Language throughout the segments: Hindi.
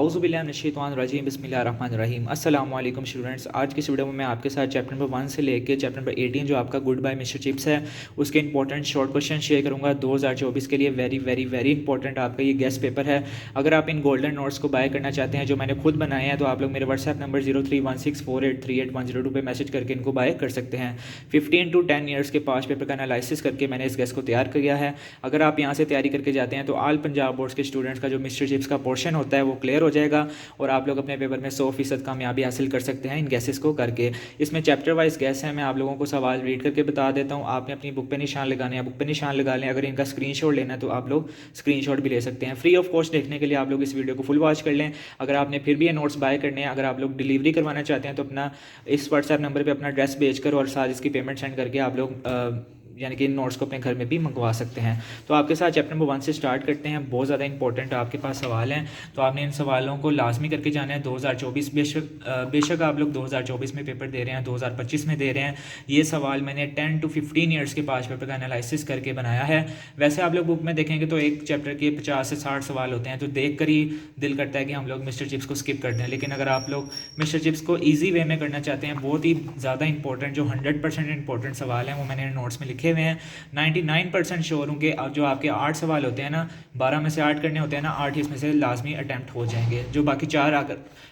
औज़ुबिल्लाहिमिनश्शैतानिर्रजीम बिस्मिल्लाहिर्रहमानिर्रहीम। अस्सलामु अलैकुम स्टूडेंट्स। आज के इस वीडियो में मैं आपके साथ चैप्टर नंबर 1 से लेकर चैप्टर नंबर 18 जो आपका गुड बाय मिस्टर चिप्स है उसके इंपॉर्टेंट शॉर्ट क्वेश्चन शेयर करूंगा 2024 के लिए। वेरी वेरी वेरी इंपॉर्टेंट आपका ये गेस्ट पेपर है। अगर आप इन गोल्डन नोट्स को बाय करना चाहते हैं जो मैंने खुद बनाए हैं तो आप लोग मेरे व्हाट्सएप नंबर 031648380102 मैसेज करके इनको बाय कर सकते हैं। 15 to 10 ईयर्स के पास पेपर का एनालिसिस करके मैंने इस गेस्ट को तैयार किया है। अगर आप यहाँ से तैयारी करके जाते हैं तो ऑल पंजाब बोर्ड्स के स्टूडेंट्स का जो मिस्टर चिप्स का पोर्शन होता है वो क्लियर हो जाएगा और आप लोग अपने पेपर में 100% कामयाबी हासिल कर सकते हैं इन गैसेस को करके। इसमें चैप्टर वाइज गैस है, मैं आप लोगों को सवाल रीड करके बता देता हूँ। आपने अपनी बुक पे निशान लगाने हैं, बुक पे निशान लगा लें। अगर इनका स्क्रीनशॉट लेना है तो आप लोग स्क्रीनशॉट भी ले सकते हैं। फ्री ऑफ कॉस्ट देखने के लिए आप लोग इस वीडियो को फुल वॉच कर लें। अगर आपने फिर भी ये नोट्स बाय करने हैं, अगर आप लोग डिलीवरी करवाना चाहते हैं तो अपना इस व्हाट्सएप नंबर पर अपना एड्रेस भेजकर और साथ इसकी पेमेंट सेंड करके आप लोग यानी कि इन नोट्स को अपने घर में भी मंगवा सकते हैं। तो आपके साथ चैप्टर नंबर 1 से स्टार्ट करते हैं। बहुत ज़्यादा इंपॉर्टेंट आपके पास सवाल हैं तो आपने इन सवालों को लाजमी करके जाना है। 2024 बेशक आप लोग 2024 में पेपर दे रहे हैं, 2025 में दे रहे हैं। ये सवाल मैंने 10 to 15 ईयर्स के पास पेपर का एनालिसिस करके बनाया है। वैसे आप लोग बुक में देखेंगे तो एक चैप्टर के 50 से 60 सवाल होते हैं तो देख कर ही दिल करता है कि हम लोग मिस्टर चिप्स को स्किप कर दें। लेकिन अगर आप लोग मिस्टर चिप्स को ईजी वे में करना चाहते हैं, बहुत ही ज़्यादा इंपॉर्टेंट जो 100% इंपॉर्टेंट सवाल हैं वो मैंने नोट्स में लिखे हुए हैं। 99% श्योर हूँ कि जो आपके 8 सवाल होते हैं ना, 12 में से 8 करने होते हैं ना, 8 इसमें से लाजमी अटैम्प्ट हो जाएंगे। जो बाकी 4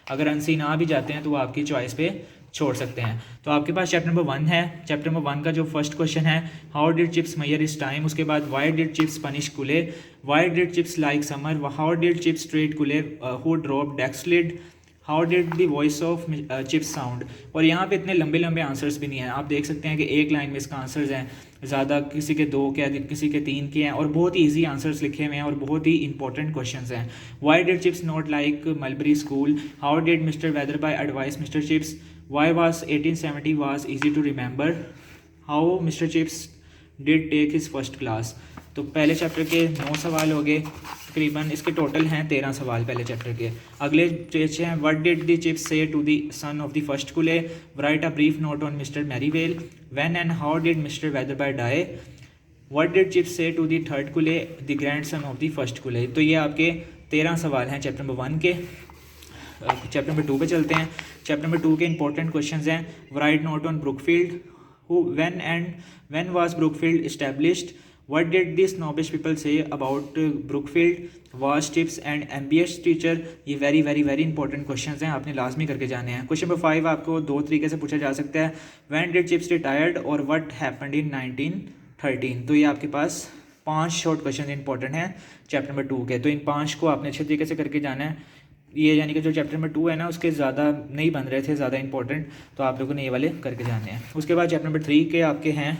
अगर अनसीन आ भी जाते हैं तो वो आपकी चॉइस पे छोड़ सकते हैं। तो आपके पास चैप्टर नंबर 1 है। चैप्टर नंबर 1 का जो फर्स्ट क्वेश्चन है, how did Chips major is time. उसके बाद why did Chips punish Colley, why did Chips like summer, how did Chips trade Colley, who drop Dexlid, how did the voice of Chips sound. और यहाँ पे इतने लंबे लंबे आंसर्स भी नहीं हैं, आप देख सकते हैं कि एक लाइन में इसका आंसर्स हैं, ज़्यादा किसी के 2 के किसी के 3 के हैं और बहुत ही ईजी आंसर्स लिखे हुए हैं और बहुत ही इंपॉर्टेंट क्वेश्चंस हैं। Why did Chips not like Melbury school, how did mister Wetherby advise Mr Chips, why was 1870 was easy to remember, how Mr Chips did take his first class. तो पहले चैप्टर के 9 सवाल हो गए तकरीबन, इसके टोटल हैं 13 सवाल पहले चैप्टर के। अगले पेज हैं, what did the Chips say to the son of the first Colley, right a brief note on mister Merivale, when and how did mister Wetherby die, what did Chips say to the third Colley, the grandson of the first Colley. तो ये आपके 13 सवाल हैं चैप्टर नंबर 1 के। चैप्टर नंबर 2 पे चलते हैं। चैप्टर नंबर 2 के इंपॉर्टेंट क्वेश्चंस हैं, right note on Brookfield, who when was Brookfield established, what did the snobbish people say about Brookfield, was tips and MBS teacher। ये very very very important questions हैं, आपने लाजमी करके जाने हैं। क्वेश्चन नंबर 5 आपको 2 तरीके से पूछा जा सकता है, when did chips retired और what happened in 1913। तो ये आपके पास 5 शॉर्ट क्वेश्चन इंपॉर्टेंट हैं चैप्टर नंबर 2 के। तो इन 5 को आपने अच्छे तरीके से करके जाना है। ये यानी कि जो चैप्टर नंबर 2 है ना उसके ज़्यादा नहीं बन रहे थे, ज़्यादा इंपॉर्टेंट, तो आप लोगों ने ये वाले करके जाने हैं। उसके बाद चैप्टर नंबर 3 के आपके हैं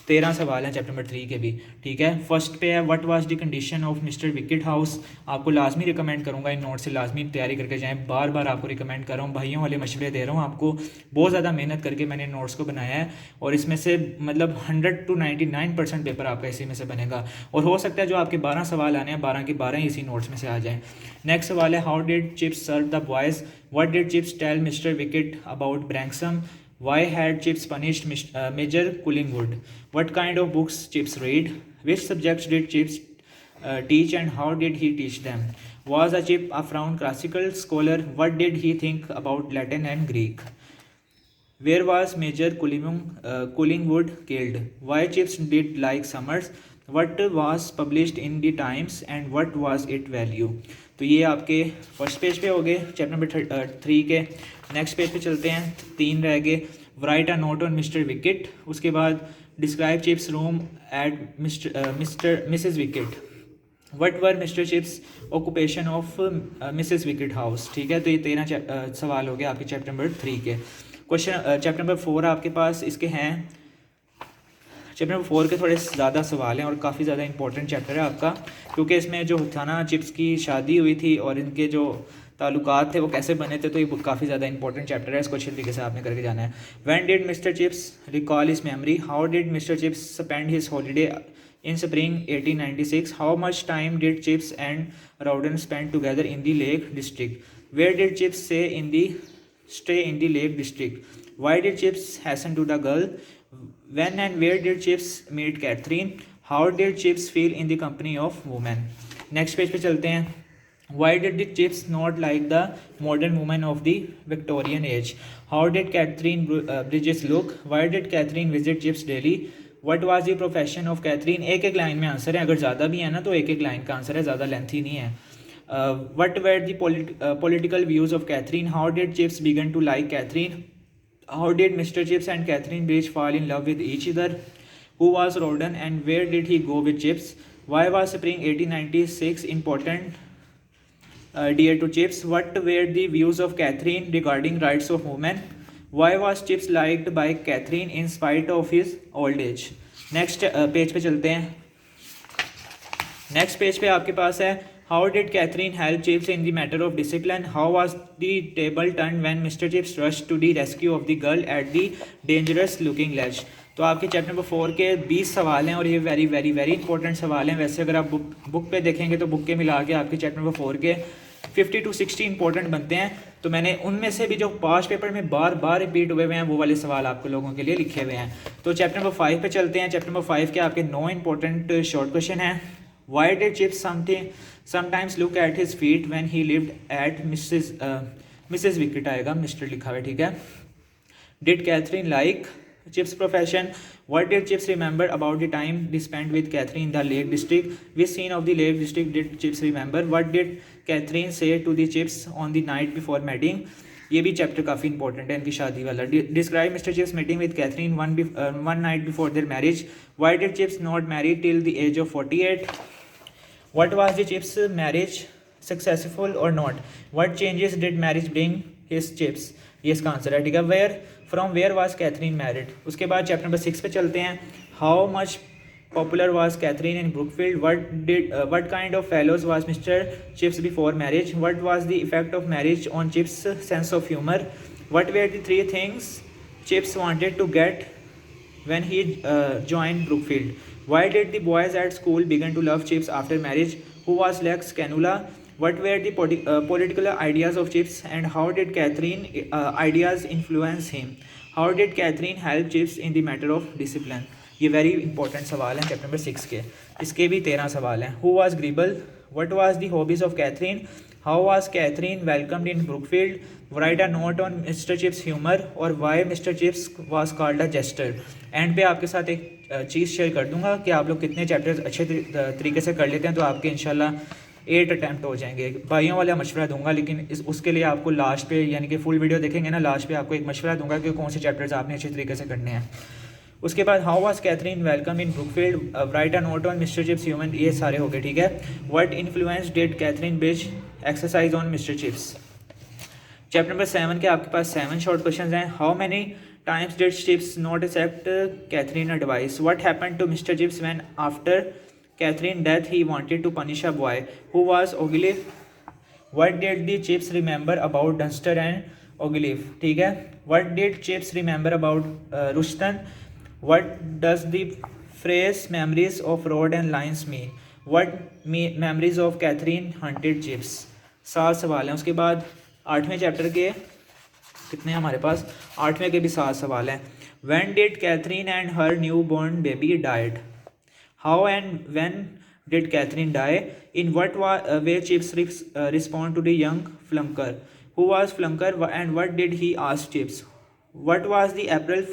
13 सवाल हैं चैप्टर नंबर 3 के भी, ठीक है। फर्स्ट पे है, what was the condition of mister wicket house. आपको लाजमी रिकमेंड करूंगा इन नोट से लाजमी तैयारी करके जाएं। बार बार आपको रिकमेंड कर रहा हूँ, भाइयों वाले मशवरे दे रहा हूँ आपको। बहुत ज़्यादा मेहनत करके मैंने नोट्स को बनाया है और इसमें से मतलब 100 to 99% पेपर आपका इसी में से बनेगा। और हो सकता है जो आपके 12 सवाल आने हैं 12 के 12 इसी नोट्स में से आ जाएँ। नेक्स्ट सवाल है, how did Chips serve the boys, what did Chips tell mister Wickett about Branksome, why had chips punished Major Collingwood, what kind of books chips read, which subjects did chips teach and how did he teach them, was a chip a Frown classical scholar, what did he think about Latin and Greek, where was Major Collingwood killed, why chips did like summers, what was published in the Times and what was its value। तो ये आपके फर्स्ट पेज पे हो गए चैप्टर नंबर 3 के। नेक्स्ट पेज पे चलते हैं, 3 रह गए, right a note on mister wicket. उसके बाद describe chips room at Mrs wicket, what were mister chips occupation of Mrs wicket house. ठीक है, तो ये 13 सवाल हो गए आपके चैप्टर नंबर 3 के। क्वेश्चन चैप्टर नंबर 4 आपके पास इसके हैं, चैप्टर नंबर 4 के थोड़े ज़्यादा सवाल हैं और काफ़ी ज़्यादा इंपॉर्टेंट चैप्टर है आपका, क्योंकि इसमें जो था ना चिप्स की शादी हुई थी और इनके जो ताल्लुकात थे वो कैसे बने थे, तो ये काफ़ी ज़्यादा इंपॉर्टेंट चैप्टर है। इसको अच्छे तरीके से आपने करके जाना है। When did mister Chips recall his memory, how did mister Chips spend his holiday in spring 1896, how much time did Chips and Rowden spend together in the lake district, where did Chips stay in the lake district, why did Chips hasten to the girl, when and where did chips meet Catherine, how did chips feel in the company of women। Next page पे चलते हैं। Why did the chips not like the modern woman of the Victorian age? How did Catherine Bridges look? Why did Catherine visit chips daily? What was the profession of Catherine? एक एक लाइन में आंसर है, अगर ज़्यादा भी है ना तो एक एक लाइन का आंसर है, ज़्यादा लेंथी नहीं है. What were the political views of Catherine? How did Chips begin to like Catherine? How did Mr. Chips and Catherine Bridge fall in love with each other? Who was Rawdon and where did he go with Chips? Why was Spring 1896 important? Dear to Chips, what were the views of Catherine regarding rights of women? Why was Chips liked by Catherine in spite of his old age? Next page पे चलते हैं. नेक्स्ट पेज पे आपके पास है how did Katherine help Chips in the matter of discipline. How was the table turn when mister Chips rush to the rescue of the girl at the dangerous looking ledge. तो आपके चैप्टर नंबर 4 के 20 सवाल हैं और ये वेरी वेरी वेरी इंपॉर्टेंट सवाल हैं. वैसे अगर आप बुक पे देखेंगे तो बुक के मिला के आपके चैप्टर नंबर 4 के 50 to 60 इंपॉर्टेंट बनते हैं. तो मैंने उनमें से भी जो पास्ट पेपर में बार बार रिपीट हुए हैं वो वाले सवाल आपको लोगों के लिए लिखे हुए हैं. तो चैप्टर नंबर 5 पे चलते हैं. चैप्टर नंबर 5 के आपके 9 इंपॉर्टेंट शॉर्ट क्वेश्चन हैं. Why did Chips sometimes look at his feet when he lived at Mrs Wickett आएगा, मिस्टर लिखा हुआ है, ठीक है. Did Catherine like Chips' profession. What did Chips remember about the time they spent with Catherine in the Lake District? Which scene of the Lake District did Chips remember? What did Catherine say to the Chips on the night before meeting? ये भी चैप्टर काफ़ी इंपॉर्टेंट है इनकी शादी वाला. Describe Mr Chips meeting with Catherine one night before their marriage. Why did Chips not marry till the age of 48? What was the Chips' marriage successful or not? What changes did marriage bring his Chips? ये इसका आंसर है, ठीक है. From where was Catherine married. उसके बाद चैप्टर नंबर 6 पे चलते हैं. How much popular was Catherine in Brookfield. What kind of fellows was mister Chips before marriage. What was the effect of marriage on Chips sense of humour. What were the 3 things Chips wanted to get when he joined Brookfield. Why did the boys at school begin to love Chips after marriage? Who was Lex Canula? What were the political ideas of Chips and how did Catherine ideas influence him? How did Catherine help Chips in the matter of discipline? ये वेरी इंपॉर्टेंट सवाल हैं चैप्टर नंबर 6 के. इसके भी 13 सवाल हैं. Who was Gribble. What was the hobbies of Katherine. How was Katherine welcomed in Brookfield. Write a note on mister Chips humour और why mister Chips was called a jester. End पे आपके साथ एक चीज़ शेयर कर दूंगा कि आप लोग कितने चैप्टर्स अच्छे तरीके से कर लेते हैं तो आपके इंशाल्लाह 8 अटैम्प्ट हो जाएंगे. भाइयों वाला मशवरा दूंगा लेकिन उसके लिए आपको लास्ट पे यानी कि फुल वीडियो देखेंगे ना, लास्ट पे आपको एक मशवरा दूंगा कि कौन से चैप्टर्स आपने अच्छे तरीके से करने हैं. उसके बाद how was Catherine welcome in Brookfield. Write a note on mister Chips human. ये सारे हो गए, ठीक है. What influence did Catherine bridge exercise on mister Chips. Chapter number 7 के आपके पास 7 शॉर्ट क्वेश्चन हैं. How many times did Chips not accept Catherine advice? What happened to Mr. Chips when after Catherine death he wanted to punish a boy? Who was Ogilvy? What did the Chips remember about Dunster and Ogilvy? ठीक है. What did Chips remember about Rustan? What does the phrase memories of road and lines mean? What memories of Catherine haunted Chips? 7 सवाल हैं. उसके बाद 8वें चैप्टर के कितने हमारे पास 8वें के भी 7 सवाल हैं. When did Catherine and her newborn baby died? How and when did Catherine die? In what way Chips respond to the young flunker? Who was flunker and what did he ask Chips? What was the April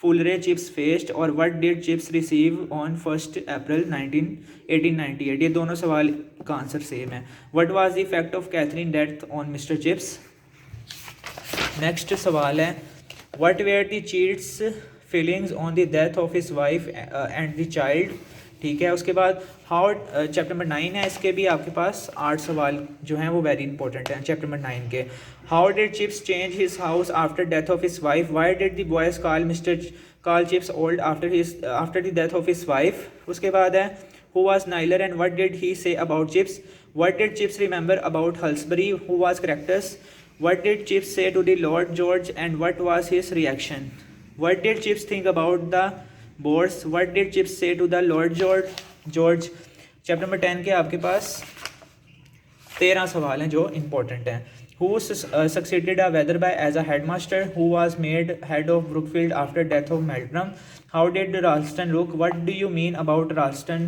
foolery Chips faced or what did Chips receive on 1st April 1898? ये दोनों सवाल का आंसर सेम है. What was the effect of Catherine death on Mr. Chips? Next सवाल है what were the Chips feelings on the death of his wife and the child. ठीक है. उसके बाद हाउ चैप्टर नंबर 9 है. इसके भी आपके पास 8 सवाल जो हैं वो वेरी इंपॉर्टेंट हैं चैप्टर नंबर 9 के. How did Chips change his house after death of his wife. Why did the boys call Chips old after the death of his wife. उसके बाद है who was Naylor and what did he say about Chips. What did Chips remember about Halsbury. Who was Caractacus. What did Chips say to the Lord George and what was his reaction? What did Chips think about the boards? What did Chips say to the Lord George? Chapter number 10 के आपके पास 13 सवाल हैं जो इम्पोर्टेंट हैं. Who succeeded a Weatherby as a headmaster? Who was made head of Brookfield after death of Meldrum? How did Ralston look? What do you mean about Ralston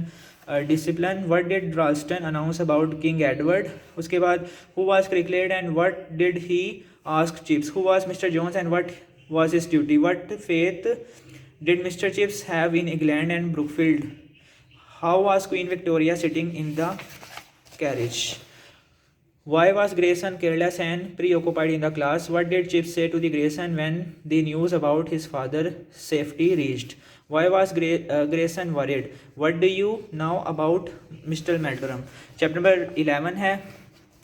discipline, what did Ralston announce about King Edward. उसके बाद who was Cricklade and what did he ask Chips, who was mister Jones and what was his duty, what faith did mister Chips have in England and Brookfield, how was Queen Victoria sitting in the carriage, why was Grayson careless and preoccupied in the class, what did Chips say to the Grayson when the news about his father's safety reached, why was Grayson worried, what do you know about Mr. Meldrum। Chapter number 11 है,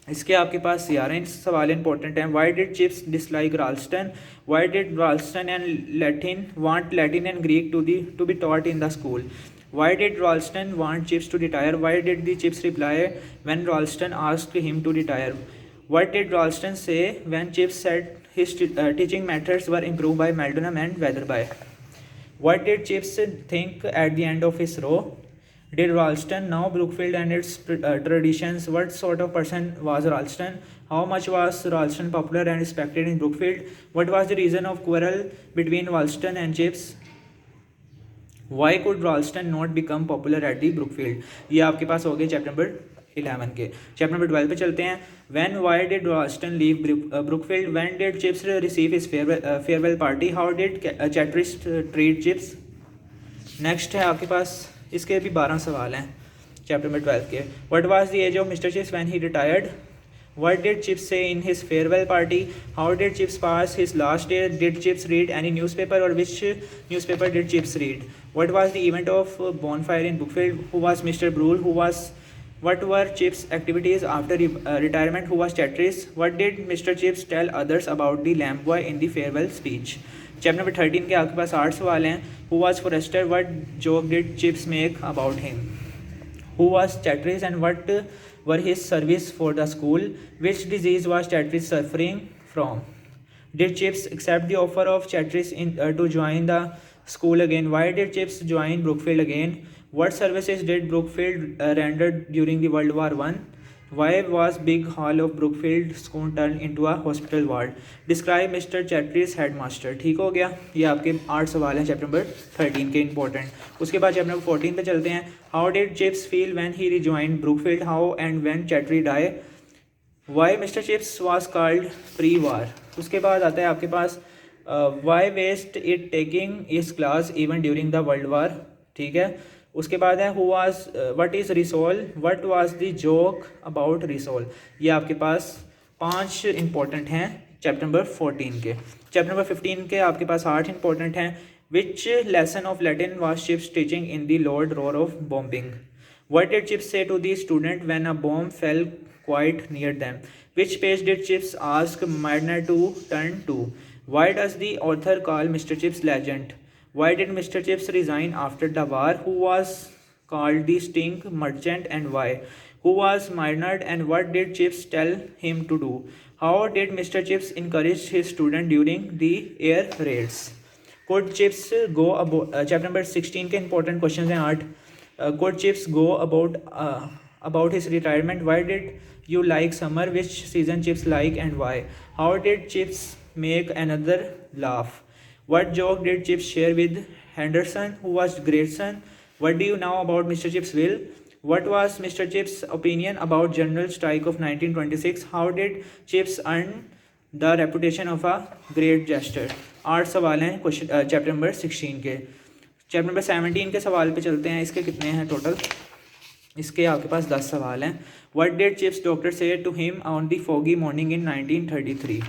इसके आपके पास 11 सवाल इंपॉर्टेंट हैं। Why did Chips dislike Ralston, why did Ralston and Latin want Latin and Greek to be taught in the school, why did Ralston want Chips to retire, why did the Chips reply when Ralston asked him to retire, what did Ralston say when Chips said his teaching methods were improved by Meldrum and Weatherby, what did Chips think at the end of his row, did Ralston know Brookfield and its traditions, what sort of person was Ralston, how much was Ralston popular and respected in Brookfield, what was the reason of quarrel between Ralston and Chips, Why could Ralston not become popular at the Brookfield। ये आपके पास हो गए चैप्टर नंबर 11 के। चैप्टर नंबर 12 पे चलते हैं। When why did Ralston leave Brookfield, when did Chips receive his farewell party, how did Chatteris treat Chips। Next है आपके पास, इसके भी 12 सवाल हैं चैप्टर नंबर 12 के। What was the age of Mr. Chips when he retired, what did Chips say in his farewell party, how did Chips pass his last day, did Chips read any newspaper or which newspaper did Chips read, what was the event of bonfire in Brookfield, who was Mr. Brule, what were Chips activities after retirement, who was Chatteris, what did Mr. Chips tell others about the lamp boy in the farewell speech। Chapter number 13 के आपके पास 8 सवाल हैं। Who was Forrester, what joke did Chips make about him, who was Chatteris and what were his service for the school, which disease was Chatteris suffering from, did Chips accept the offer of Chatteris to join the school again, why did Chips join Brookfield again, what services did Brookfield render during the World War I, why was big hall of Brookfield school turned into a hospital ward, describe Mr. Chatteris headmaster। ठीक हो गया, ये आपके 8 सवाल हैं चैप्टर नंबर 13 के इंपॉर्टेंट। उसके बाद चैप्टर नंबर 14 पे चलते हैं। How did Chips feel when he rejoined Brookfield, how and when Chatteris die, why mister Chips was called pre war. उसके बाद आता है आपके पास why west it taking is class even during the world war. ठीक है, उसके बाद है who was what is rissole, what was the joke about rissole. ये आपके पास 5 इंपॉर्टेंट हैं चैप्टर नंबर 14 के। चैप्टर नंबर 15 के आपके पास 8 इंपॉर्टेंट हैं। Which lesson of Latin was Chips teaching in the lord roar of bombing, what did Chips say to the student when a bomb fell quite near them, which page did Chips ask Meldner to turn to, why does the author call mister Chips legend, why did Mr. Chips resign after the war, who was called the stink merchant and why, who was Meldner and what did Chips tell him to do, how did Mr. Chips encourage his student during the air raids, could Chips go about chapter number 16 के इंपॉर्टेंट क्वेश्चन हैं 8। could Chips go about his retirement, why did you like summer, which season Chips like and why, how did Chips make another laugh, what joke did Chips share with Henderson, who was Grayson, what do you know about Mr. Chips' will, what was Mr. Chips' opinion about general strike of 1926, how did Chips earn the reputation of a great jester। 8 सवाल हैं क्वेश्चन चैप्टर नंबर 16 के। चैप्टर नंबर 17 के सवाल पे चलते हैं। इसके कितने हैं टोटल, इसके आपके पास 10 सवाल हैं। What did Chips' doctor say to him on the foggy morning in 1933।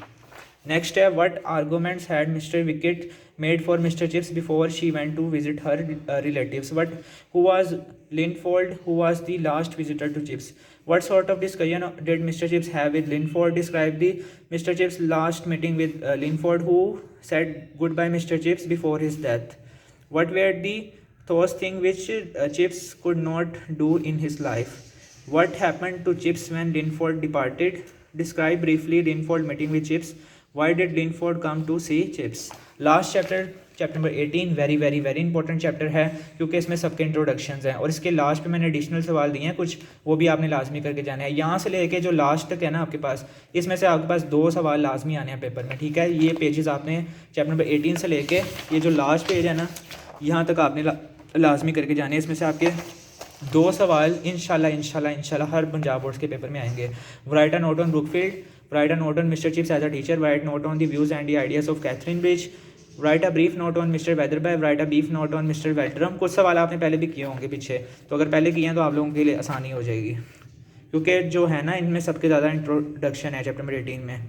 Next है what arguments had mister Wickett made for mister Chips before she went to visit her relatives, what who was Linford, who was the last visitor to Chips, what sort of discussion did Mr. Chips have with Linford, describe the Mr. Chips last meeting with Linford, who said goodbye Mr. Chips before his death, what were the those things which Chips could not do in his life, what happened to Chips when Linford departed, describe briefly Linford meeting with Chips, why did Linford come to see Chips। Last chapter number 18 very important chapter है क्योंकि इसमें सबके इंट्रोडक्शंस हैं और इसके लास्ट पे मैंने एडिशनल सवाल दिए हैं कुछ, वो भी आपने लाजमी करके जाना है। यहाँ से लेके जो लास्ट तक है ना आपके पास, इसमें से आपके पास 2 सवाल लाजमी आने हैं पेपर में। ठीक है, ये पेजेस आपने चैप्टर नंबर 18 से लेके ये जो लास्ट पेज है ना यहाँ तक आपने लाजमी करके जाने हैं। इसमें से आपके दो सवाल इंशाल्लाह हर पंजाब बोर्ड्स के पेपर में आएंगे। Write a note on Brookfield, write a note on mister Chips as a teacher, write note on the views and the ideas of Katherine Bridge, write a brief note on mister Wetherby, write a brief note on mister Meldrum. कुछ सवाल आपने पहले भी किए होंगे पीछे, तो अगर पहले किए हैं तो आप लोगों के लिए आसानी हो जाएगी, क्योंकि जो है ना इनमें सबसे ज़्यादा इंट्रोडक्शन है चैप्टर नंबर 18 में।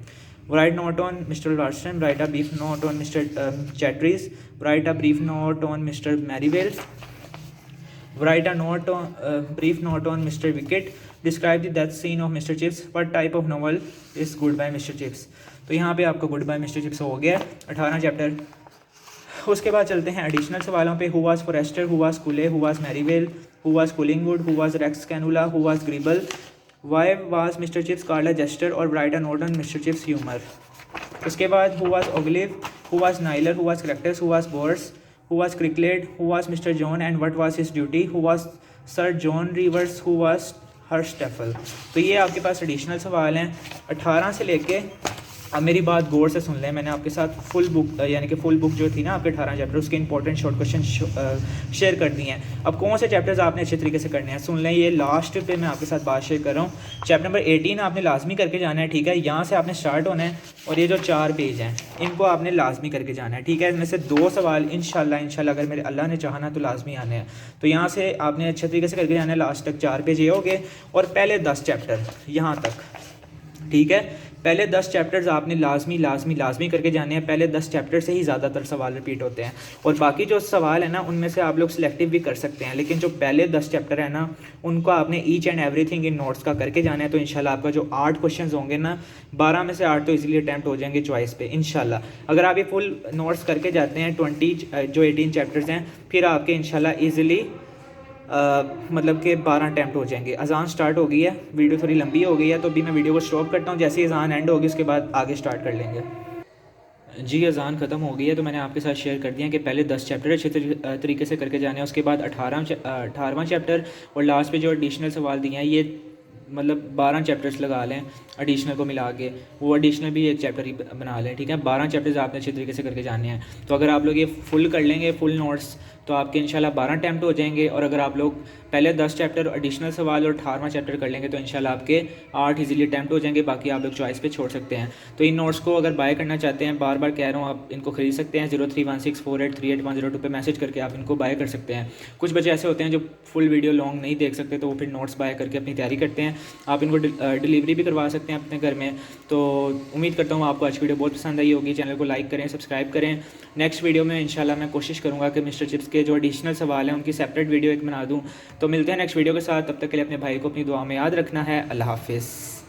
Write note on mister Larson, write a brief note on mister Chatteris, write a brief note on mister Merivale, write a note on brief note on Mr. Wicket, describe the death scene of Mr. Chips, what type of novel is Goodbye Mr. Chips। तो यहाँ पे आपका गुड बाय मिस्टर चिप्स हो गया 18 चैप्टर। उसके बाद चलते हैं एडिशनल सवालों पे। Who was Forrester, who was Colley, who was Merivale, who was Collingwood, who was Rex Cannula, who was Gribble, why was mister Chips called a jester, और write a note on mister Chips humour. उसके बाद who was Ogilvie, who was Naylor, who was Caractacus, who was Bors, who was Cricklet, who was Mr. John and what was his duty, who was Sir John Rivers, who was Hursteffel। तो ये आपके पास एडिशनल सवाल हैं 18 से लेके। अब मेरी बात गौर से सुन लें, मैंने आपके साथ फुल बुक यानी कि फुल बुक जो थी ना आपके 18 चैप्टर, उसके इंपॉर्टेंट शॉर्ट क्वेश्चन शेयर कर दिए हैं। अब कौन से चैप्टर्स आपने अच्छे तरीके से करने हैं सुन लें, ये लास्ट पे मैं आपके साथ बात शेयर कर रहा हूँ। चैप्टर नंबर 18 आपने लाजमी करके जाना है, ठीक है। यहाँ से आपने स्टार्ट होना है और ये जो 4 पेज हैं इनको आपने लाजमी करके जाना है, ठीक है। इनमें से 2 सवाल इंशाल्लाह अगर मेरे अल्लाह ने चाहा ना तो लाजमी आने हैं। तो यहाँ से आपने अच्छे तरीके से करके जाना है, लास्ट तक 4 पेज ये हो गए और पहले 10 चैप्टर यहाँ तक, ठीक है। पहले 10 चैप्टर्स आपने लाजमी करके जाने हैं। पहले 10 चैप्टर से ही ज़्यादातर सवाल रिपीट होते हैं और बाकी जो सवाल है ना उनमें से आप लोग सिलेक्टिव भी कर सकते हैं, लेकिन जो पहले 10 चैप्टर है ना उनको आपने each and everything in notes का करके जाना है। तो इंशाल्लाह आपका जो 8 क्वेश्चन होंगे ना 12 में से 8 तो इजीली अटैम्प्ट हो जाएंगे चॉइस पे इंशाल्लाह। अगर आप ये फुल नोट्स करके जाते हैं 20 जो 18 चैप्टर्स हैं, फिर आपके इंशाल्लाह ईजिली मतलब कि 12 अटैम्प्ट हो जाएंगे। अजान स्टार्ट हो गई है, वीडियो थोड़ी लंबी हो गई है, तो अभी मैं वीडियो को स्टॉप करता हूँ। जैसे ही अजान एंड होगी उसके बाद आगे स्टार्ट कर लेंगे। जी अजान ख़त्म हो गई है, तो मैंने आपके साथ शेयर कर दिया कि पहले 10 चैप्टर अच्छे तरीके से करके जाने हैं, उसके बाद 18वां चैप्टर और लास्ट पे जो एडिशनल सवाल दिए हैं ये मतलब 12 चैप्टर्स लगा लें एडिशनल को मिला के, वो एडिशनल भी एक चैप्टर ही बना लें, ठीक है। 12 चैप्टर्स आपने अच्छे तरीके से करके जाने हैं। तो अगर आप लोग ये फुल कर लेंगे फुल नोट्स तो आपके इंशाल्लाह 12 अटैम्प्ट हो जाएंगे। और अगर आप लोग पहले 10 चैप्टर एडिशनल सवाल और 18वां चैप्टर कर लेंगे तो इंशाल्लाह आपके 8 इजीली अटैम्प्ट हो जाएंगे। बाकी आप लोग चॉइस पे छोड़ सकते हैं। तो इन नोट्स को अगर बाय करना चाहते हैं, बार बार कह रहा हूँ, आप इनको खरीद सकते हैं। 03164838 पे मैसेज करके आप इनको बाय कर सकते हैं। कुछ बच्चे ऐसे होते हैं जो फुल वीडियो लॉन्ग नहीं देख सकते, तो वो फिर नोट्स बाय करके अपनी तैयारी करते हैं। आप इनको डिलीवरी भी करवा सकते हैं अपने घर में। तो उम्मीद करता हूँ आपको आज की वीडियो बहुत पसंद आई होगी। चैनल को लाइक करें, सब्सक्राइब करें। नेक्स्ट वीडियो में इंशाल्लाह मैं कोशिश करूँगा कि मिस्टर चिप्स के जो एडिशनल सवाल हैं उनकी सेपरेट वीडियो एक बना दूँ। तो मिलते हैं नेक्स्ट वीडियो के साथ, तब तक के लिए अपने भाई को अपनी दुआ में याद रखना है। अल्लाह हाफिज़।